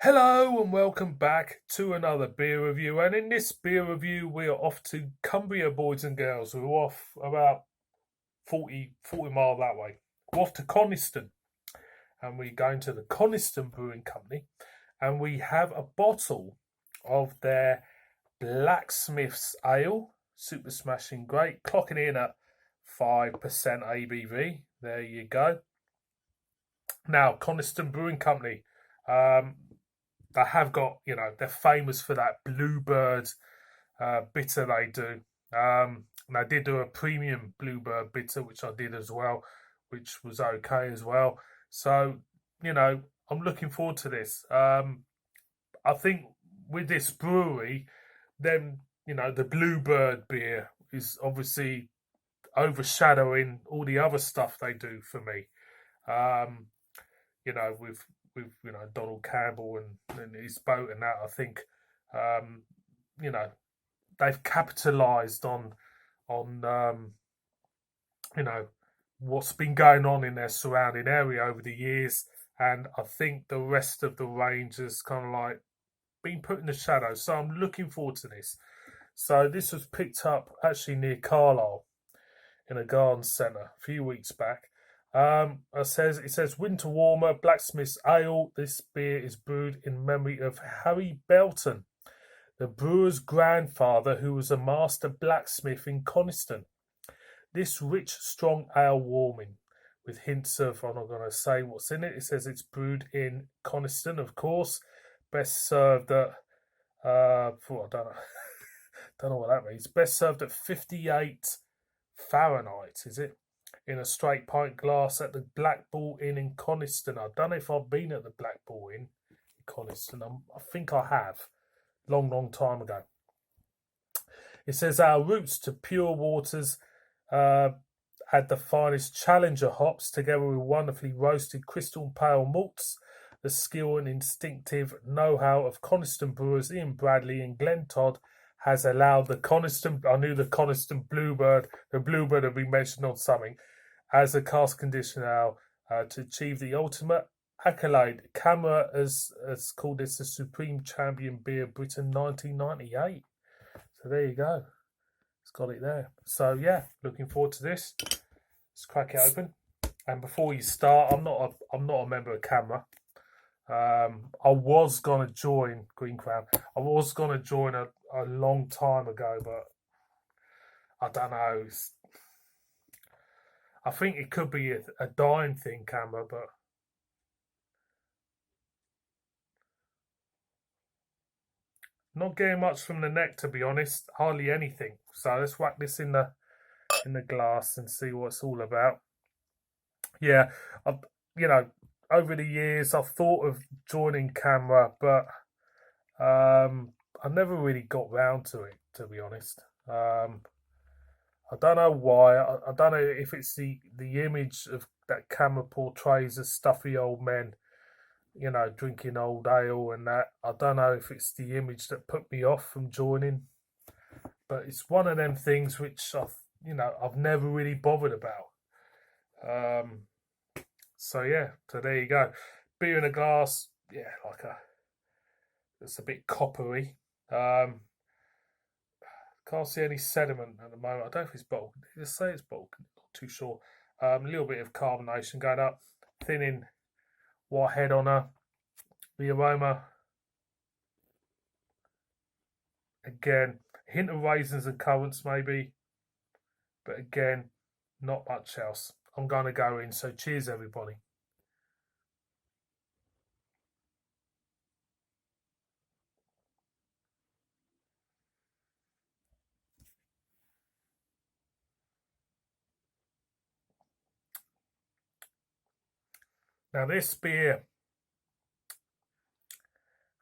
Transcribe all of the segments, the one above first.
Hello and welcome back to another beer review. And in this beer review, we are off to Cumbria, boys and girls. We're off about 40 mile that way. We're off to Coniston, and we're going to the Coniston Brewing Company, and we have a bottle of their Blacksmiths Ale, super smashing great, clocking in at 5% ABV. There you go. Now, Coniston Brewing Company. They have got, they're famous for that Bluebird bitter they do. And I did do a premium Bluebird bitter, which I did as well, which was okay as well. So, I'm looking forward to this. I think with this brewery, then, the Bluebird beer is obviously overshadowing all the other stuff they do for me. Um, with Donald Campbell and his boat and that, I think um, you know they've capitalised on what's been going on in their surrounding area over the years, and I think the rest of the range has kind of like been put in the shadow. So I'm looking forward to this. So this was picked up actually near Carlisle in a garden centre a few weeks back. It says Winter Warmer Blacksmiths Ale. This beer is brewed in memory of Harry Belton, the brewer's grandfather, who was a master blacksmith in Coniston. This rich, strong ale warming, with hints of, I'm not going to say what's in it. It says it's brewed in Coniston, of course. Best served at, I don't know, don't know what that means. Best served at 58 Fahrenheit, is it? In a straight pint glass at the Black Bull Inn in Coniston. I don't know if I've been at the Black Bull Inn in Coniston. I think I have. Long time ago. It says our roots to pure waters add the finest Challenger hops together with wonderfully roasted crystal pale malts. The skill and instinctive know-how of Coniston brewers Ian Bradley and Glenn Todd has allowed the Coniston, I knew the Coniston Bluebird, the Bluebird had been mentioned on something, as a cask condition ale to achieve the ultimate accolade. Camera has called this the Supreme Champion Beer Britain 1998. So there you go. It's got it there. So yeah, looking forward to this. Let's crack it open. And before you start, I'm not a member of Camera. I was gonna join Green Crown. I was gonna join a long time ago, but I don't know. I think it could be a dying thing, Camera, but not getting much from the neck, to be honest. Hardly anything. So let's whack this in the glass and see what it's all about. Yeah, I've, over the years I've thought of joining Camera, but I never really got round to it, to be honest. I don't know why. I don't know if it's the image of that Camera portrays as stuffy old men, drinking old ale and that. I don't know if it's the image that put me off from joining, but it's one of them things which I've never really bothered about. So yeah, so there you go. Beer in a glass, yeah, it's a bit coppery. Can't see any sediment at the moment. I don't know if it's bulk. Did it say it's bulk? Not too sure. A little bit of carbonation going up, thinning white head on her. The aroma, again, hint of raisins and currants maybe, but again, not much else. I'm going to go in, so cheers everybody. Now this beer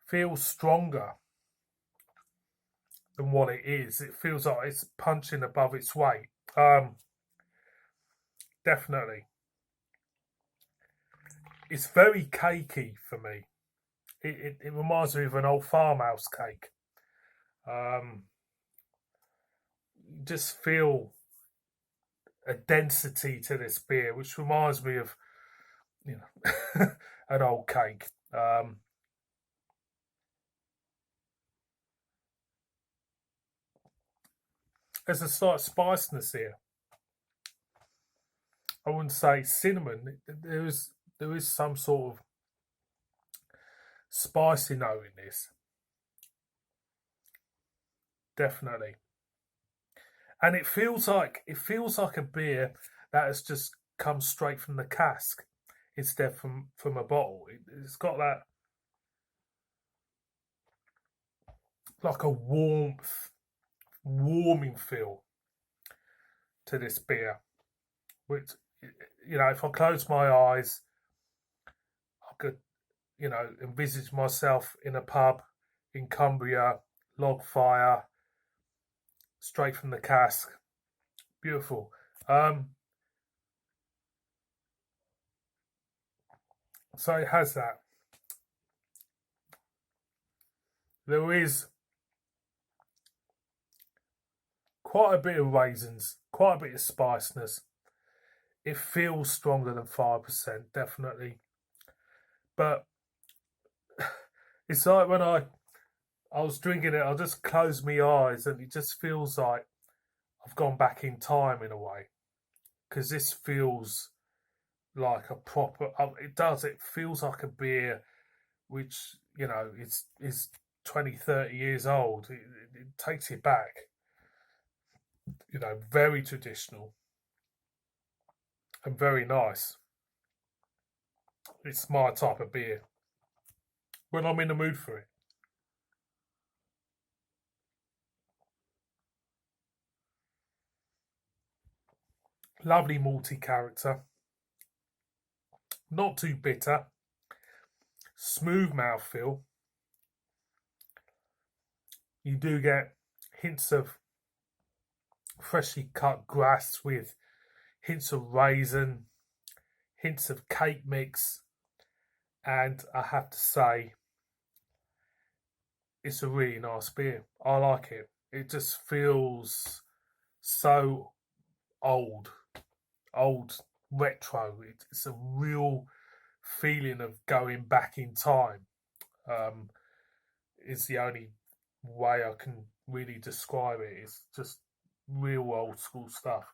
feels stronger than what it is. It feels like it's punching above its weight. Definitely. It's very cakey for me. It reminds me of an old farmhouse cake. You just feel a density to this beer, which reminds me of an old cake. There's a slight spiciness here. I wouldn't say cinnamon. There is some sort of spicy note in this. Definitely. And it feels like a beer that has just come straight from the cask instead from a bottle. It's got that like a warming feel to this beer, which, you know, if I close my eyes, I could, you know, envisage myself in a pub in Cumbria, log fire, straight from the cask. Beautiful. So it has that. There is quite a bit of raisins, quite a bit of spiciness. It feels stronger than 5%, definitely. But it's like when I was drinking it, I just closed my eyes and it just feels like I've gone back in time in a way. Because this feels like a proper, it feels like a beer which, you know, is 20, 30 years old. It takes it back. You know, very traditional and very nice. It's my type of beer when I'm in the mood for it. Lovely malty character. Not too bitter. Smooth mouthfeel. You do get hints of freshly cut grass with hints of raisin, hints of cake mix, and I have to say, it's a really nice beer. I like it. It just feels so old retro. It's a real feeling of going back in time. Is the only way I can really describe it. It's just real old school stuff.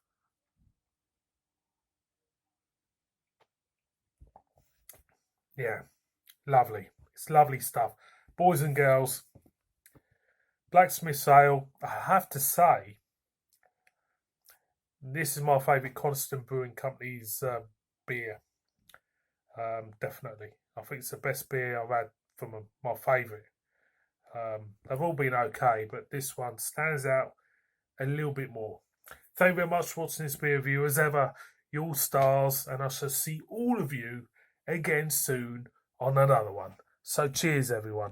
Yeah, lovely. It's lovely stuff. Boys and girls, Blacksmiths Ale, I have to say, this is my favourite Coniston Brewing Company's beer. Definitely. I think it's the best beer I've had from my favourite. They've all been okay, but this one stands out a little bit more. Thank you very much for watching this beer review. As ever, you all stars, and I shall see all of you again soon on another one. So cheers, everyone.